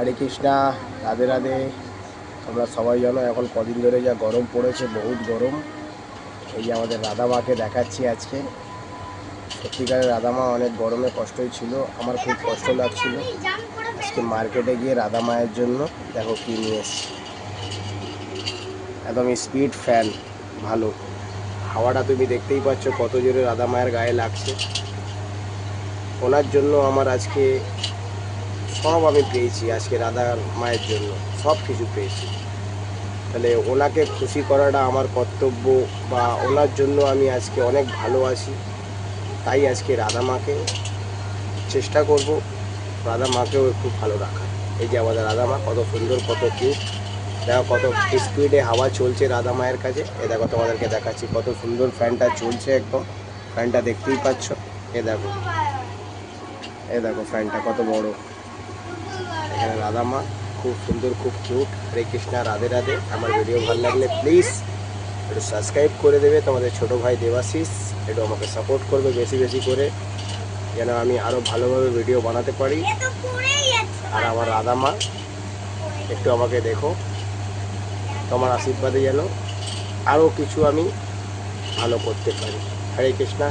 হরে কৃষ্ণা, রাধে রাধে। তোমরা সবাই জানো এখন কদিন ধরে যা গরম পড়েছে, বহুত গরম। এই যে আমাদের রাধা মাকে দেখাচ্ছি আজকে। সত্যিকারের রাধা মা অনেক গরমে কষ্টই ছিল, আমার খুব কষ্ট লাগছিল। আজকে মার্কেটে গিয়ে রাধা মায়ের জন্য দেখো কি নিয়ে এসছি। একদম স্পিড ফ্যান, ভালো হাওয়াটা তুমি দেখতেই পাচ্ছ কত জোরে রাধা মায়ের গায়ে লাগছে। ওনার জন্য আমার আজকে সব আমি পেয়েছি, আজকে রাধা মায়ের জন্য সব কিছু পেয়েছি। তাহলে ওনাকে খুশি করাটা আমার কর্তব্য, বা ওনার জন্য আমি আজকে অনেক ভালো আছি। তাই আজকে রাধা মাকে চেষ্টা করব রাধা মাকেও একটু ভালো রাখা। এই যে আমাদের রাধা মা কত সুন্দর, কত কিউট। দেখো কত স্পিডে হাওয়া চলছে রাধা মায়ের কাছে। এ দেখো তোমাদেরকে দেখাচ্ছি কত সুন্দর ফ্যানটা চলছে, একদম ফ্যানটা দেখতেই পাচ্ছ। এ দেখো, এ দেখো ফ্যানটা কত বড়। এখানে রাধা মা খুব সুন্দর, খুব কিউট। হরে কৃষ্ণা, রাধে রাধে। আমার ভিডিও ভালো লাগলে প্লিজ একটু সাবস্ক্রাইব করে দেবে। তোমাদের ছোটো ভাই দেবাশিস একটু আমাকে সাপোর্ট করবে বেশি বেশি করে, যেন আমি আরও ভালোভাবে ভিডিও বানাতে পারি। আর আমার রাধা মা একটু আমাকে দেখো, তোমার আশীর্বাদে যেন আরও কিছু আমি ভালো করতে পারি। হরে কৃষ্ণা।